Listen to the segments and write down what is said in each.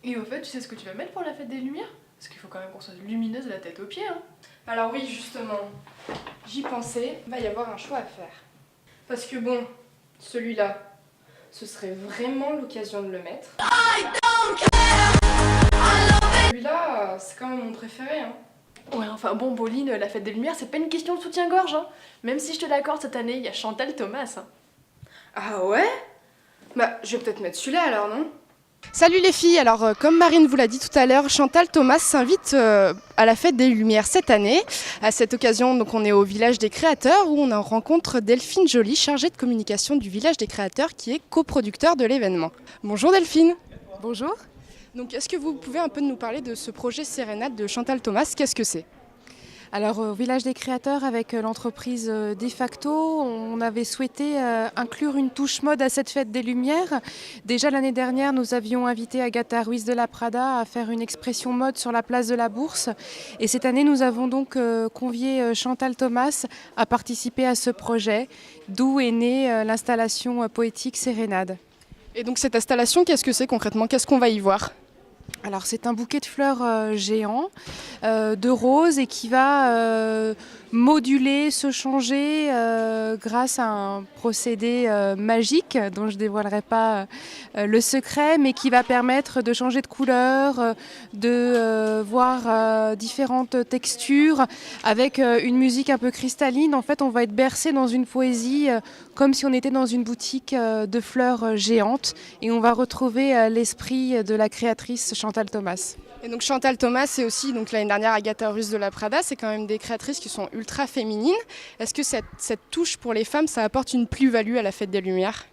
Et au fait, tu sais ce que tu vas mettre pour la fête des Lumières? Parce qu'il faut quand même qu'on soit lumineuse de la tête aux pieds, hein. Alors oui, justement, j'y pensais, il va y avoir un choix à faire. Parce que bon, celui-là, ce serait vraiment l'occasion de le mettre. Celui-là, c'est quand même mon préféré, hein. Ouais, enfin bon, Pauline, la fête des Lumières, c'est pas une question de soutien-gorge, hein. Même si je te l'accorde, cette année, il y a Chantal Thomas, hein. Ah ouais? Bah, je vais peut-être mettre celui-là alors, non? Salut les filles, alors comme Marine vous l'a dit tout à l'heure, Chantal Thomas s'invite à la fête des Lumières cette année. À cette occasion, donc, on est au village des créateurs où on en rencontre Delphine Joly, chargée de communication du village des créateurs qui est coproducteur de l'événement. Bonjour Delphine. Bonjour. Donc est-ce que vous pouvez un peu nous parler de ce projet Sérénade de Chantal Thomas? Qu'est-ce que c'est? Alors au village des créateurs avec l'entreprise De Facto, on avait souhaité inclure une touche mode à cette fête des Lumières. Déjà l'année dernière, nous avions invité Agatha Ruiz de la Prada à faire une expression mode sur la place de la Bourse. Et cette année, nous avons donc convié Chantal Thomas à participer à ce projet, d'où est née l'installation poétique Sérénade. Et donc cette installation, qu'est-ce que c'est concrètement? Qu'est-ce qu'on va y voir? Alors c'est un bouquet de fleurs géant, de roses et qui va moduler, se changer grâce à un procédé magique dont je ne dévoilerai pas le secret, mais qui va permettre de changer de couleur, de voir différentes textures avec une musique un peu cristalline. En fait, on va être bercé dans une poésie comme si on était dans une boutique de fleurs géantes et on va retrouver l'esprit de la créatrice Chantal Thomas. Et donc Chantal Thomas, c'est aussi donc l'année dernière Agatha Ruiz de la Prada, c'est quand même des créatrices qui sont ultra féminines. Est-ce que cette touche pour les femmes, ça apporte une plus-value à la fête des Lumières?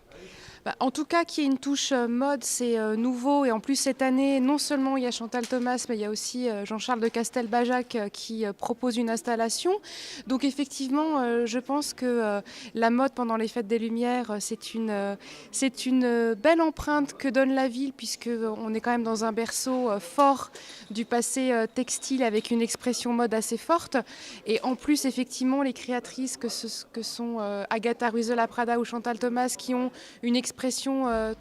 En tout cas, qu'il y ait une touche mode, c'est nouveau. Et en plus, cette année, non seulement il y a Chantal Thomas, mais il y a aussi Jean-Charles de Castelbajac qui propose une installation. Donc effectivement, je pense que la mode pendant les fêtes des Lumières, c'est une belle empreinte que donne la ville, puisqu'on est quand même dans un berceau fort du passé textile avec une expression mode assez forte. Et en plus, effectivement, les créatrices que sont Agatha Ruiz de la Prada ou Chantal Thomas, qui ont une expression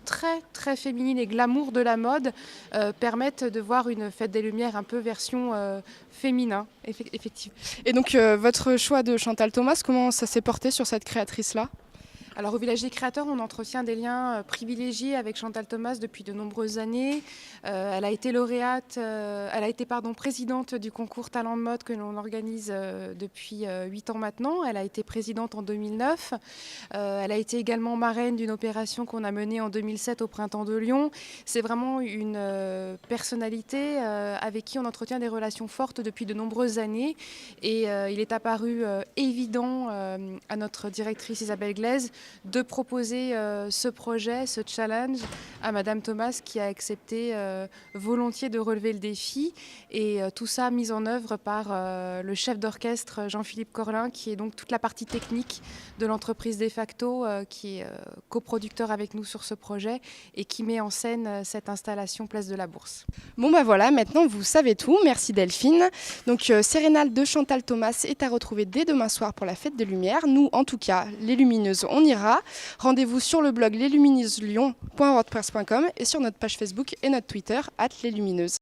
très très féminine et glamour de la mode permettent de voir une fête des Lumières un peu version féminin, effectivement. Et donc votre choix de Chantal Thomas, comment ça s'est porté sur cette créatrice-là? Alors au Village des Créateurs, on entretient des liens privilégiés avec Chantal Thomas depuis de nombreuses années. Elle a été présidente du concours Talent de mode que l'on organise depuis 8 ans maintenant. Elle a été présidente en 2009. Elle a été également marraine d'une opération qu'on a menée en 2007 au Printemps de Lyon. C'est vraiment une personnalité avec qui on entretient des relations fortes depuis de nombreuses années. Et il est apparu évident à notre directrice Isabelle Glaise de proposer ce projet, ce challenge à Madame Thomas qui a accepté volontiers de relever le défi et tout ça mis en œuvre par le chef d'orchestre Jean-Philippe Corlin qui est donc toute la partie technique de l'entreprise De Facto qui est coproducteur avec nous sur ce projet et qui met en scène cette installation Place de la Bourse. Bon bah voilà, maintenant vous savez tout, merci Delphine. Donc Sérénade de Chantal Thomas est à retrouver dès demain soir pour la fête des Lumières. Nous en tout cas, les Lumineuses, on ira. Rendez-vous sur le blog leslumineuseslyon.wordpress.com et sur notre page Facebook et notre Twitter @leslumineuses.